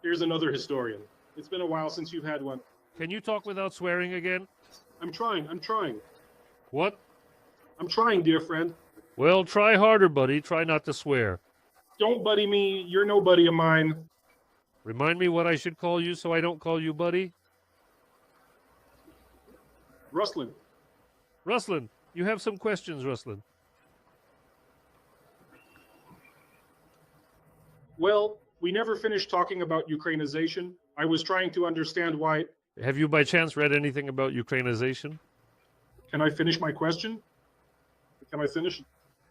Here's another historian. It's been a while since you've had one. Can you talk without swearing again? I'm trying. What? I'm trying, dear friend. Well, try harder, buddy. Try not to swear. Don't buddy me. You're no buddy of mine. Remind me what I should call you so I don't call you buddy. Rustlin. Rustlin, you have some questions, Rustlin. Well, we never finished talking about Ukrainization. I was trying to understand why. Have you by chance read anything about Ukrainization? Can I finish my question? Can I finish?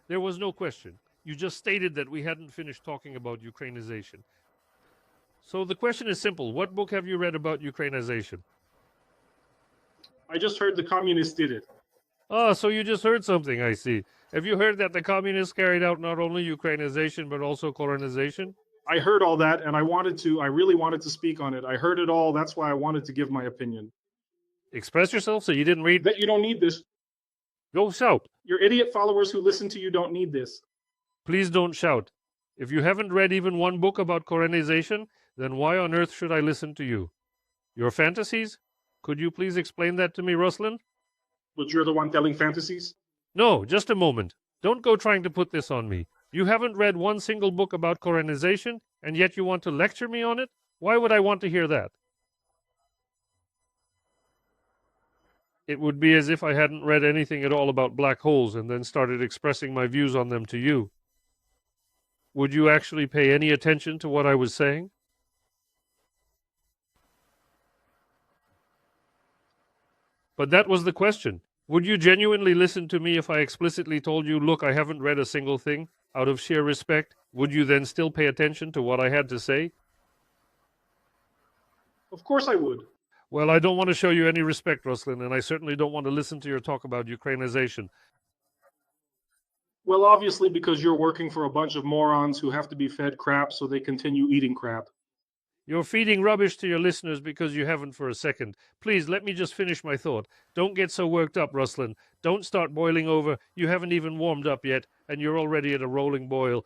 There was no question. You just stated that we hadn't finished talking about Ukrainization. So the question is simple. What book have you read about Ukrainization? I just heard the communists did it. Ah, so you just heard something, I see. Have you heard that the communists carried out not only Ukrainization, but also colonization? I heard all that, and I really wanted to speak on it. I heard it all. That's why I wanted to give my opinion. Express yourself, so you didn't read? That you don't need this. Go shout. Your idiot followers who listen to you don't need this. Please don't shout. If you haven't read even one book about colonization, then why on earth should I listen to you? Your fantasies? Could you please explain that to me, Ruslan? But you're the one telling fantasies? No, just a moment. Don't go trying to put this on me. You haven't read one single book about colonization, and yet you want to lecture me on it? Why would I want to hear that? It would be as if I hadn't read anything at all about black holes and then started expressing my views on them to you. Would you actually pay any attention to what I was saying? But that was the question. Would you genuinely listen to me if I explicitly told you, look, I haven't read a single thing, out of sheer respect? Would you then still pay attention to what I had to say? Of course I would. Well, I don't want to show you any respect, Ruslan, and I certainly don't want to listen to your talk about Ukrainization. Well, obviously because you're working for a bunch of morons who have to be fed crap so they continue eating crap. You're feeding rubbish to your listeners because you haven't for a second. Please, let me just finish my thought. Don't get so worked up, Ruslan. Don't start boiling over. You haven't even warmed up yet, and you're already at a rolling boil.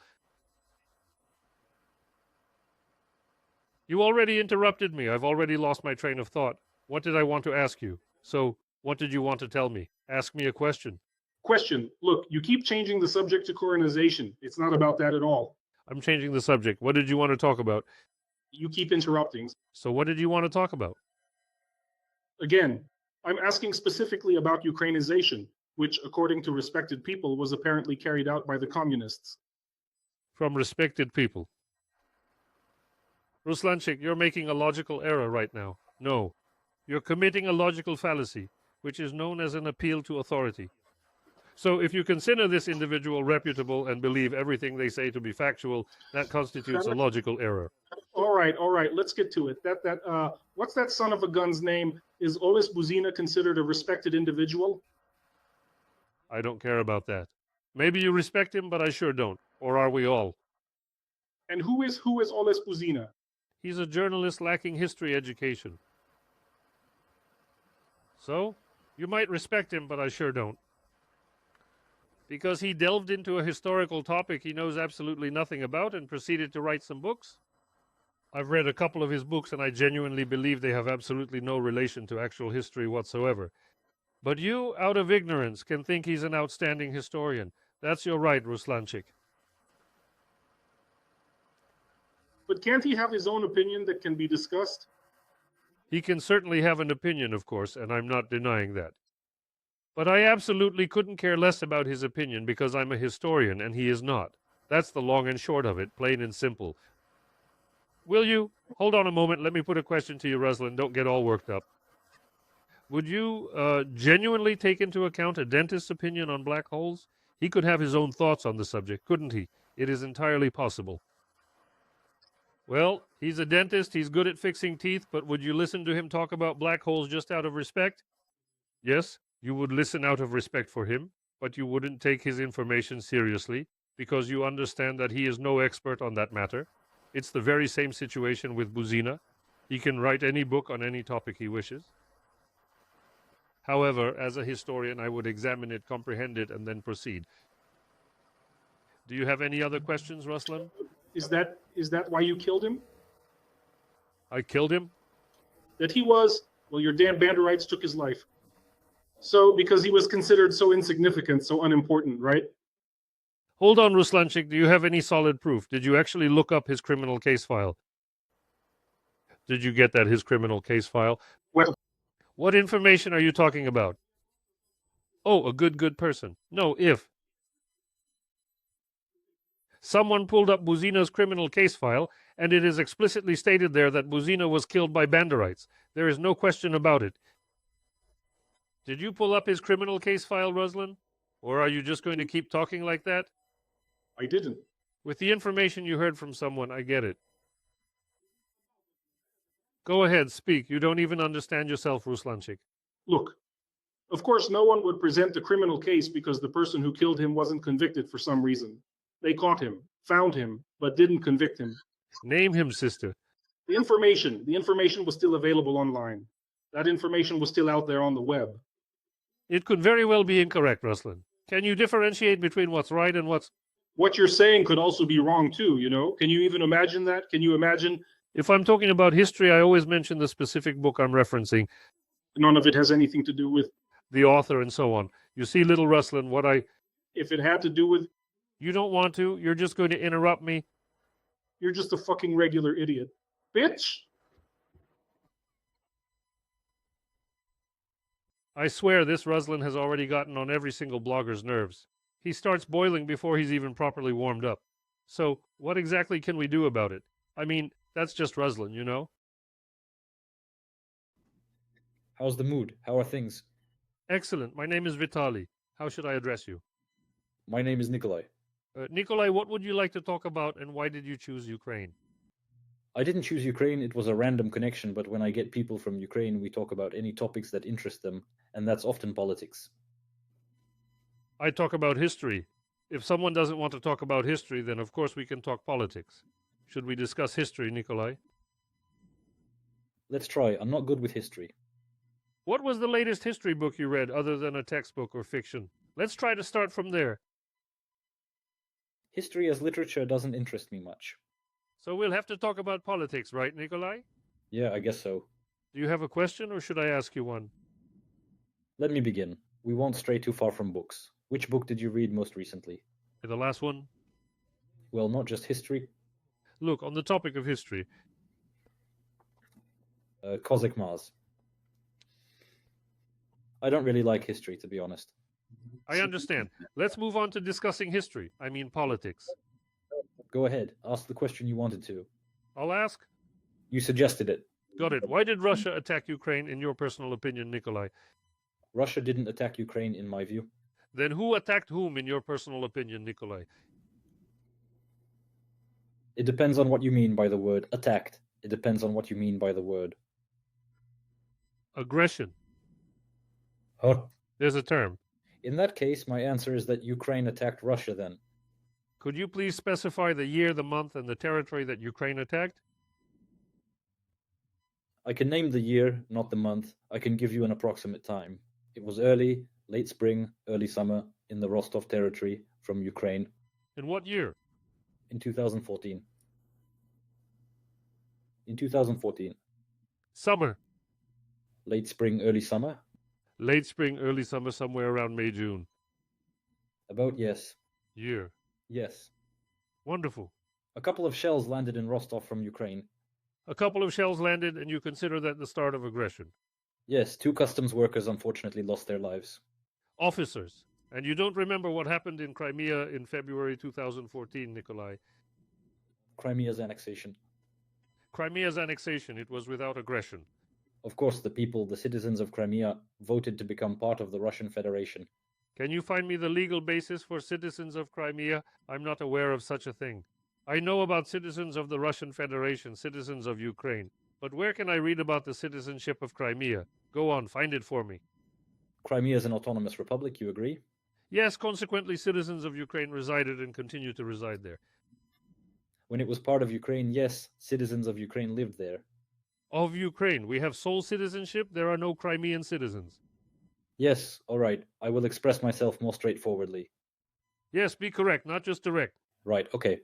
You already interrupted me. I've already lost my train of thought. What did I want to ask you? So, what did you want to tell me? Ask me a question. Question. Look, you keep changing the subject to colonization. It's not about that at all. I'm changing the subject. What did you want to talk about? You keep interrupting. So what did you want to talk about? Again, I'm asking specifically about Ukrainization, which, according to respected people, was apparently carried out by the communists. From respected people. Ruslanchik, you're making a logical error right now. No. You're committing a logical fallacy, which is known as an appeal to authority. So if you consider this individual reputable and believe everything they say to be factual, that constitutes a logical error. All right. Let's get to it. What's that son of a gun's name? Is Oles Buzina considered a respected individual? I don't care about that. Maybe you respect him, but I sure don't. Or are we all? And who is Oles Buzina? He's a journalist lacking history education. So, you might respect him, but I sure don't. Because he delved into a historical topic he knows absolutely nothing about and proceeded to write some books. I've read a couple of his books and I genuinely believe they have absolutely no relation to actual history whatsoever. But you, out of ignorance, can think he's an outstanding historian. That's your right, Ruslanchik. But can't he have his own opinion that can be discussed? He can certainly have an opinion, of course, and I'm not denying that. But I absolutely couldn't care less about his opinion because I'm a historian and he is not. That's the long and short of it, plain and simple. Will you? Hold on a moment. Let me put a question to you, Ruslan. Don't get all worked up. Would you genuinely take into account a dentist's opinion on black holes? He could have his own thoughts on the subject, couldn't he? It is entirely possible. Well, he's a dentist. He's good at fixing teeth, but would you listen to him talk about black holes just out of respect? Yes, you would listen out of respect for him, but you wouldn't take his information seriously because you understand that he is no expert on that matter. It's the very same situation with Buzina. He can write any book on any topic he wishes. However, as a historian, I would examine it, comprehend it, and then proceed. Do you have any other questions, Ruslan? Is that why you killed him? I killed him? That he was, well, your damn Banderites took his life. So, because he was considered so insignificant, so unimportant, right? Hold on, Ruslanchik. Do you have any solid proof? Did you actually look up his criminal case file? Did you get that, his criminal case file? Well, What information are you talking about? Oh, a good person. No, if. Someone pulled up Buzina's criminal case file, and it is explicitly stated there that Buzina was killed by Banderites. There is no question about it. Did you pull up his criminal case file, Ruslan? Or are you just going to keep talking like that? I didn't. With the information you heard from someone, I get it. Go ahead, speak. You don't even understand yourself, Ruslanchik. Look, of course, no one would present a criminal case because the person who killed him wasn't convicted for some reason. They caught him, found him, but didn't convict him. Name him, sister. The information was still available online. That information was still out there on the web. It could very well be incorrect, Ruslan. Can you differentiate between what's right and what's... What you're saying could also be wrong too, you know? Can you even imagine that? Can you imagine? If I'm talking about history, I always mention the specific book I'm referencing. None of it has anything to do with the author and so on. You see, little Ruslan, what I... If it had to do with... You don't want to? You're just going to interrupt me? You're just a fucking regular idiot. Bitch! I swear this Ruslan has already gotten on every single blogger's nerves. He starts boiling before he's even properly warmed up. So, what exactly can we do about it? I mean, that's just Ruslan, you know? How's the mood? How are things? Excellent. My name is Vitali. How should I address you? My name is Nikolai. Nikolai, what would you like to talk about, and why did you choose Ukraine? I didn't choose Ukraine, it was a random connection, but when I get people from Ukraine, we talk about any topics that interest them, and that's often politics. I talk about history. If someone doesn't want to talk about history, then of course we can talk politics. Should we discuss history, Nikolai? Let's try. I'm not good with history. What was the latest history book you read other than a textbook or fiction? Let's try to start from there. History as literature doesn't interest me much. So we'll have to talk about politics, right, Nikolai? Yeah, I guess so. Do you have a question, or should I ask you one? Let me begin. We won't stray too far from books. Which book did you read most recently? The last one? Well, not just history. Look, on the topic of history. Cossack Mars. I don't really like history, to be honest. I understand. Let's move on to discussing history. I mean politics. Go ahead. Ask the question you wanted to. I'll ask. You suggested it. Got it. Why did Russia attack Ukraine, in your personal opinion, Nikolai? Russia didn't attack Ukraine, in my view. Then who attacked whom, in your personal opinion, Nikolai? It depends on what you mean by the word attacked. It depends on what you mean by the word aggression. Huh? There's a term. In that case, my answer is that Ukraine attacked Russia then. Could you please specify the year, the month, and the territory that Ukraine attacked? I can name the year, not the month. I can give you an approximate time. It was early, late spring, early summer in the Rostov territory from Ukraine. In what year? In 2014. In 2014. Summer. Late spring, early summer? Late spring, early summer, somewhere around May, June. About yes. Year. Yes. Wonderful. A couple of shells landed in Rostov from Ukraine. A couple of shells landed, and you consider that the start of aggression? Yes, 2 customs workers unfortunately lost their lives. Officers. And you don't remember what happened in Crimea in February 2014, Nikolai? Crimea's annexation. Crimea's annexation, it was without aggression. Of course, the people, the citizens of Crimea, voted to become part of the Russian Federation. Can you find me the legal basis for citizens of Crimea? I'm not aware of such a thing. I know about citizens of the Russian Federation, citizens of Ukraine. But where can I read about the citizenship of Crimea? Go on, find it for me. Crimea is an autonomous republic, you agree? Yes, consequently, citizens of Ukraine resided and continue to reside there. When it was part of Ukraine, yes, citizens of Ukraine lived there. Of Ukraine, we have sole citizenship. There are no Crimean citizens. Yes, all right. I will express myself more straightforwardly. Yes, be correct, not just direct. Right, okay.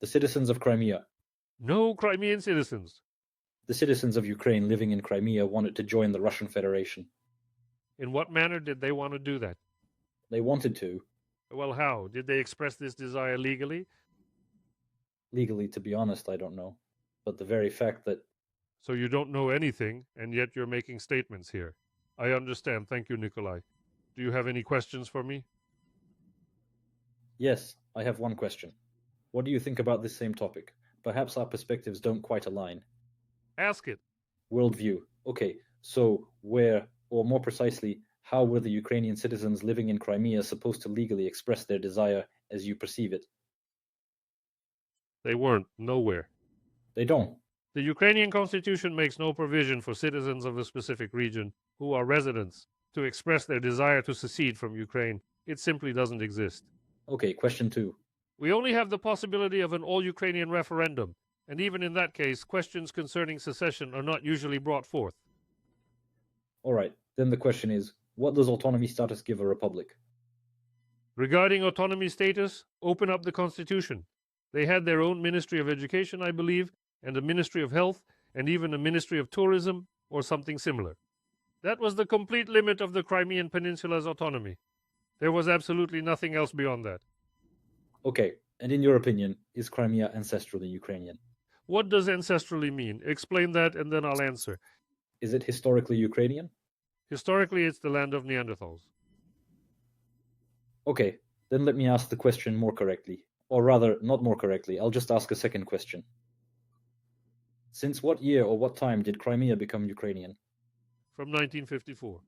The citizens of Crimea. No Crimean citizens. The citizens of Ukraine living in Crimea wanted to join the Russian Federation. In what manner did they want to do that? They wanted to. Well, how? Did they express this desire legally? Legally, to be honest, I don't know. But the very fact that... So you don't know anything, and yet you're making statements here. I understand. Thank you, Nikolai. Do you have any questions for me? Yes, I have one question. What do you think about this same topic? Perhaps our perspectives don't quite align. Ask it. Worldview. Okay, so where, or more precisely, how were the Ukrainian citizens living in Crimea supposed to legally express their desire as you perceive it? They weren't. Nowhere. They don't. The Ukrainian constitution makes no provision for citizens of a specific region who are residents to express their desire to secede from Ukraine. It simply doesn't exist. Okay, question 2. We only have the possibility of an all-Ukrainian referendum, and even in that case, questions concerning secession are not usually brought forth. All right, then the question is, what does autonomy status give a republic? Regarding autonomy status, open up the constitution. They had their own Ministry of Education, I believe, and a Ministry of Health, and even a Ministry of Tourism, or something similar. That was the complete limit of the Crimean Peninsula's autonomy. There was absolutely nothing else beyond that. Okay, and in your opinion, is Crimea ancestrally Ukrainian? What does ancestrally mean? Explain that, and then I'll answer. Is it historically Ukrainian? Historically, it's the land of Neanderthals. Okay, then let me ask the question more correctly. Or rather, not more correctly, I'll just ask a second question. Since what year or what time did Crimea become Ukrainian? From 1954.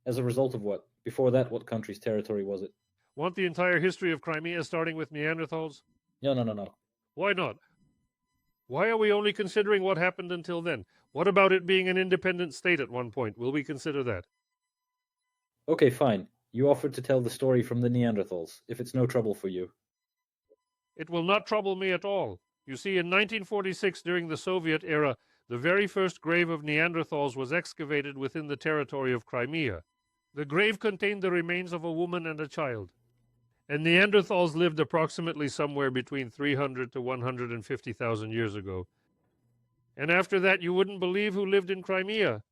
As a result of what? Before that, what country's territory was it? Want the entire history of Crimea starting with Neanderthals? No. Why not? Why are we only considering what happened until then? What about it being an independent state at one point? Will we consider that? Okay, fine. You offered to tell the story from the Neanderthals, if it's no trouble for you. It will not trouble me at all. You see, in 1946, during the Soviet era, the very first grave of Neanderthals was excavated within the territory of Crimea. The grave contained the remains of a woman and a child. And Neanderthals lived approximately somewhere between 300 to 150,000 years ago. And after that, you wouldn't believe who lived in Crimea.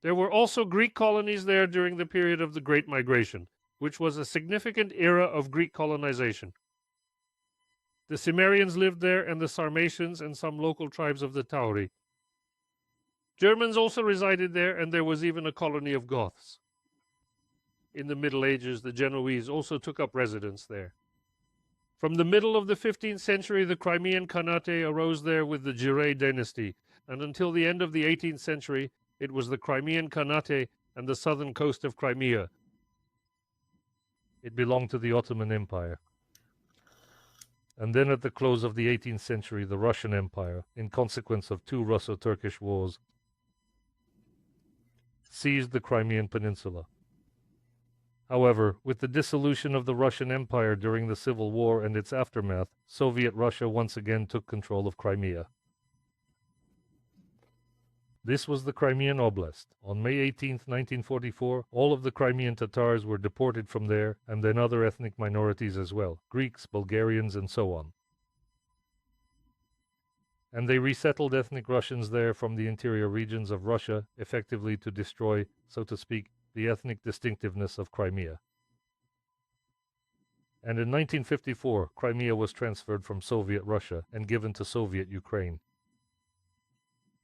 There were also Greek colonies there during the period of the Great Migration, which was a significant era of Greek colonization. The Cimmerians lived there, and the Sarmatians and some local tribes of the Tauri. Germans also resided there, and there was even a colony of Goths. In the Middle Ages, the Genoese also took up residence there. From the middle of the 15th century, the Crimean Khanate arose there with the Giray dynasty, and until the end of the 18th century, it was the Crimean Khanate and the southern coast of Crimea. It belonged to the Ottoman Empire. And then at the close of the 18th century, the Russian Empire, in consequence of 2 Russo-Turkish wars, seized the Crimean Peninsula. However, with the dissolution of the Russian Empire during the Civil War and its aftermath, Soviet Russia once again took control of Crimea. This was the Crimean Oblast. On May 18, 1944, all of the Crimean Tatars were deported from there, and then other ethnic minorities as well, Greeks, Bulgarians, and so on. And they resettled ethnic Russians there from the interior regions of Russia, effectively to destroy, so to speak, the ethnic distinctiveness of Crimea. And in 1954, Crimea was transferred from Soviet Russia and given to Soviet Ukraine.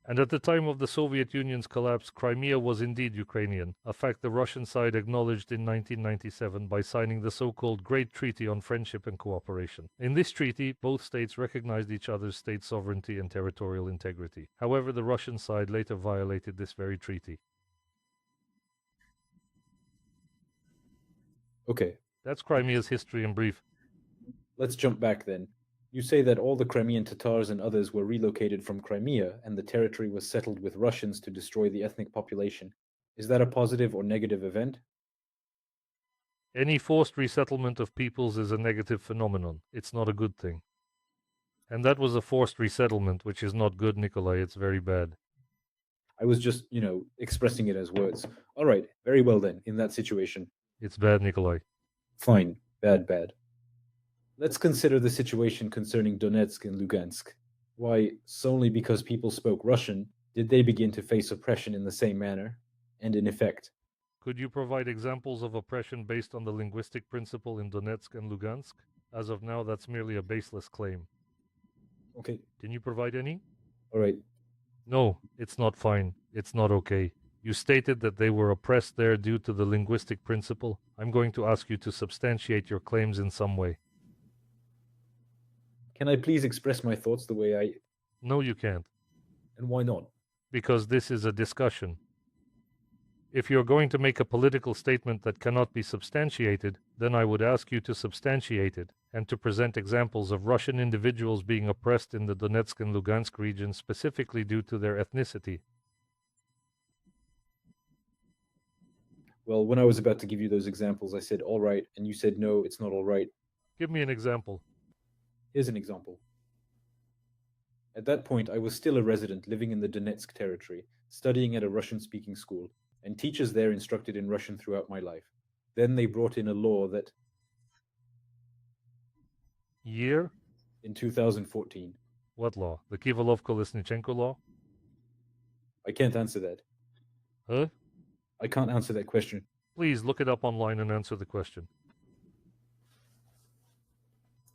And at the time of the Soviet Union's collapse, Crimea was indeed Ukrainian, a fact the Russian side acknowledged in 1997 by signing the so-called Great Treaty on Friendship and Cooperation. In this treaty, both states recognized each other's state sovereignty and territorial integrity. However, the Russian side later violated this very treaty. Okay. That's Crimea's history in brief. Let's jump back then. You say that all the Crimean Tatars and others were relocated from Crimea and the territory was settled with Russians to destroy the ethnic population. Is that a positive or negative event? Any forced resettlement of peoples is a negative phenomenon. It's not a good thing. And that was a forced resettlement, which is not good, Nikolai. It's very bad. I was just, expressing it as words. All right, very well then, in that situation. It's bad, Nikolai. Fine, bad. Let's consider the situation concerning Donetsk and Lugansk. Why, solely because people spoke Russian, did they begin to face oppression in the same manner, and in effect. Could you provide examples of oppression based on the linguistic principle in Donetsk and Lugansk? As of now, that's merely a baseless claim. Okay, Can you provide any? all right. No, it's not fine. It's not okay. You stated that they were oppressed there due to the linguistic principle. I'm going to ask you to substantiate your claims in some way. Can I please express my thoughts the way I... No, you can't, And why not? because this is a discussion. If you're going to make a political statement that cannot be substantiated, then I would ask you to substantiate it and to present examples of Russian individuals being oppressed in the Donetsk and Lugansk regions specifically due to their ethnicity. Well, when I was about to give you those examples, I said, all right, and you said, no, it's not all right. Give me an example. Here's an example. At that point, I was still a resident living in the Donetsk territory, studying at a Russian-speaking school, and teachers there instructed in Russian throughout my life. Then they brought in a law that... Year? In 2014. What law? The Kivalov-Kolesnichenko law? I can't answer that. Huh? I can't answer that question. Please look it up online and answer the question.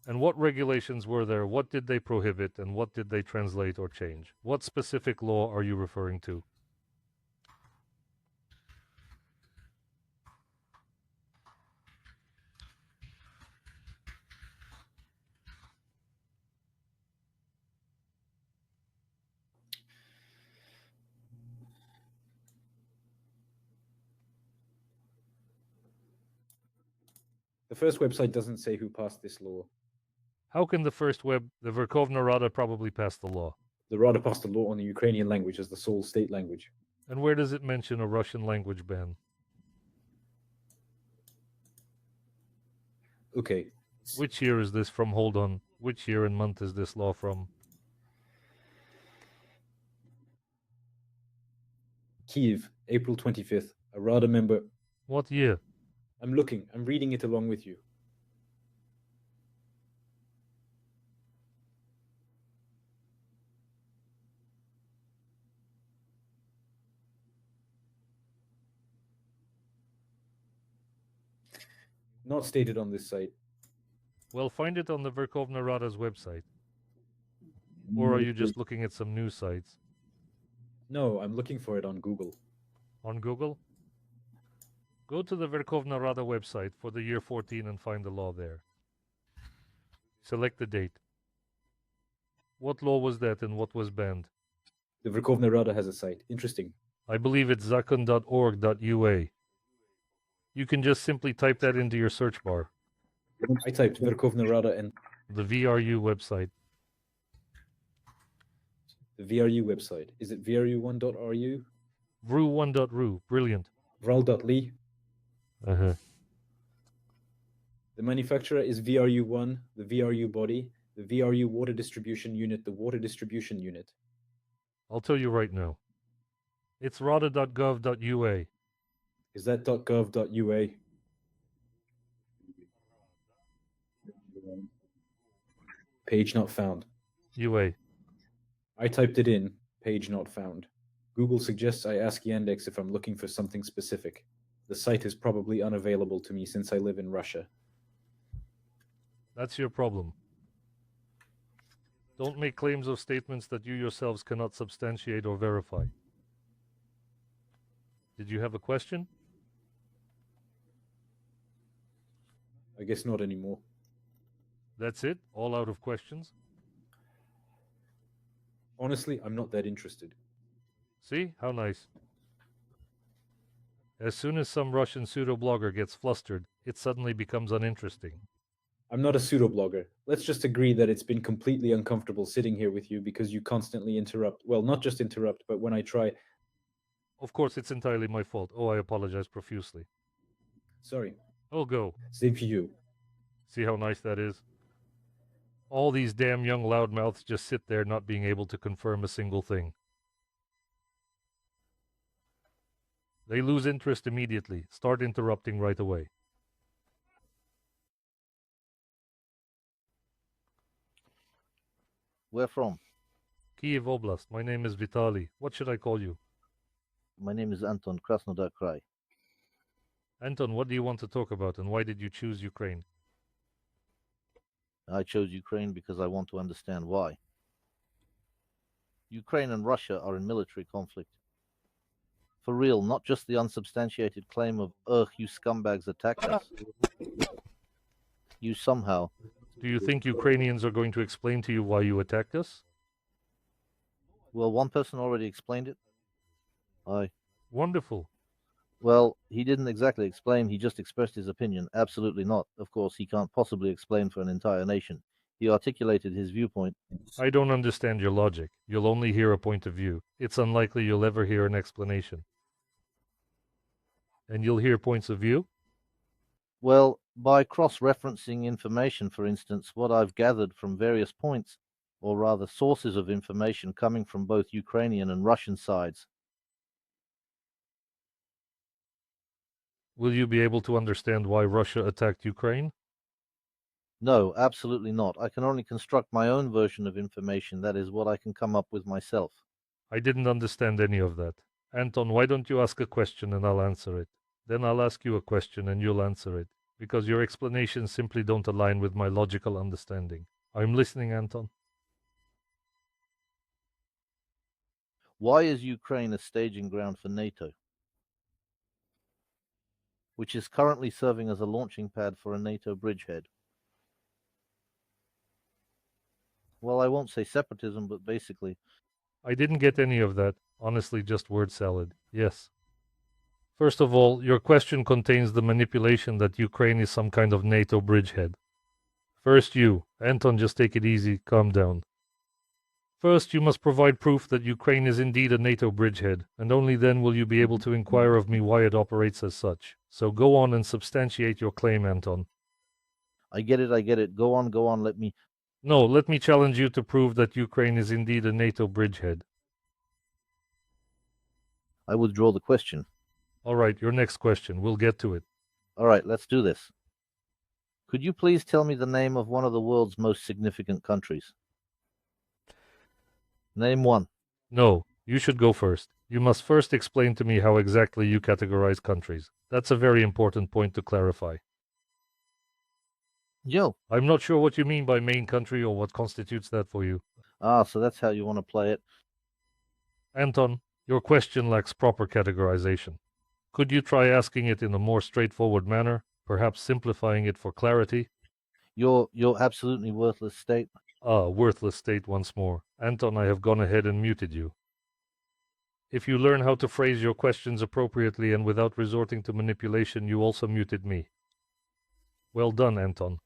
And what regulations were there? What did they prohibit? And what did they translate or change? What specific law are you referring to? The first website doesn't say who passed this law. How can the Verkhovna Rada probably pass the law? The Rada passed a law on the Ukrainian language as the sole state language. And where does it mention a Russian language ban? Okay. Which year is this from? Hold on. Which year and month is this law from? Kiev, April 25th. A Rada member... What year? I'm looking. I'm reading it along with you. Not stated on this site. Well, find it on the Verkhovna Rada's website. Or are you just looking at some news sites? No, I'm looking for it on Google. On Google? Go to the Verkhovna Rada website for the year 14 and find the law there. Select the date. What law was that and what was banned? The Verkhovna Rada has a site. Interesting. I believe it's zakon.org.ua. You can just simply type that into your search bar. I typed Verkhovna Rada and... The VRU website. The VRU website. Is it VRU1.ru? Vru1.ru. Brilliant. Vral.li. Uh-huh. The manufacturer is VRU1, the VRU body, the VRU water distribution unit, the water distribution unit. I'll tell you right now. It's rada.gov.ua. Is that .gov.ua? Page not found. UA. I typed it in, page not found. Google suggests I ask Yandex if I'm looking for something specific. The site is probably unavailable to me since I live in Russia. That's your problem. Don't make claims of statements that you yourselves cannot substantiate or verify. Did you have a question? I guess not anymore. That's it? All out of questions? Honestly, I'm not that interested. See? How nice. As soon as some Russian pseudo-blogger gets flustered, it suddenly becomes uninteresting. I'm not a pseudo-blogger. Let's just agree that it's been completely uncomfortable sitting here with you because you constantly interrupt. Well, not just interrupt, but when I try... Of course, it's entirely my fault. Oh, I apologize profusely. Sorry. Oh, go. Same for you. See how nice that is? All these damn young loudmouths just sit there not being able to confirm a single thing. They lose interest immediately, start interrupting right away. Where from? Kiev Oblast. My name is Vitali. What should I call you? My name is Anton Krasnodar Krai. Anton, what do you want to talk about, and why did you choose Ukraine? I chose Ukraine because I want to understand why. Ukraine and Russia are in military conflict. For real, not just the unsubstantiated claim of, ugh, you scumbags attacked us. You somehow. Do you think Ukrainians are going to explain to you why you attacked us? Well, one person already explained it. Wonderful. Well, he didn't exactly explain, he just expressed his opinion. Absolutely not. Of course, he can't possibly explain for an entire nation. He articulated his viewpoint. I don't understand your logic. You'll only hear a point of view. It's unlikely you'll ever hear an explanation. And you'll hear points of view? Well, by cross-referencing information, for instance, what I've gathered from various points, or rather sources of information coming from both Ukrainian and Russian sides. Will you be able to understand why Russia attacked Ukraine? No, absolutely not. I can only construct my own version of information. That is what I can come up with myself. I didn't understand any of that. Anton, why don't you ask a question and I'll answer it? Then I'll ask you a question and you'll answer it, because your explanations simply don't align with my logical understanding. I'm listening, Anton. Why is Ukraine a staging ground for NATO, which is currently serving as a launching pad for a NATO bridgehead? Well, I won't say separatism, but basically. I didn't get any of that. Honestly, just word salad. Yes. First of all, your question contains the manipulation that Ukraine is some kind of NATO bridgehead. First you, Anton, just take it easy, calm down. First, you must provide proof that Ukraine is indeed a NATO bridgehead, and only then will you be able to inquire of me why it operates as such. So go on and substantiate your claim, Anton. I get it. Go on, let me... No, let me challenge you to prove that Ukraine is indeed a NATO bridgehead. I withdraw the question. All right, your next question. We'll get to it. All right, let's do this. Could you please tell me the name of one of the world's most significant countries? Name one. No, you should go first. You must first explain to me how exactly you categorize countries. That's a very important point to clarify. Yo. I'm not sure what you mean by main country or what constitutes that for you. Ah, so that's how you want to play it. Anton, your question lacks proper categorization. Could you try asking it in a more straightforward manner, perhaps simplifying it for clarity? You're absolutely worthless state. Ah, worthless state once more. Anton, I have gone ahead and muted you. If you learn how to phrase your questions appropriately and without resorting to manipulation, you also muted me. Well done, Anton.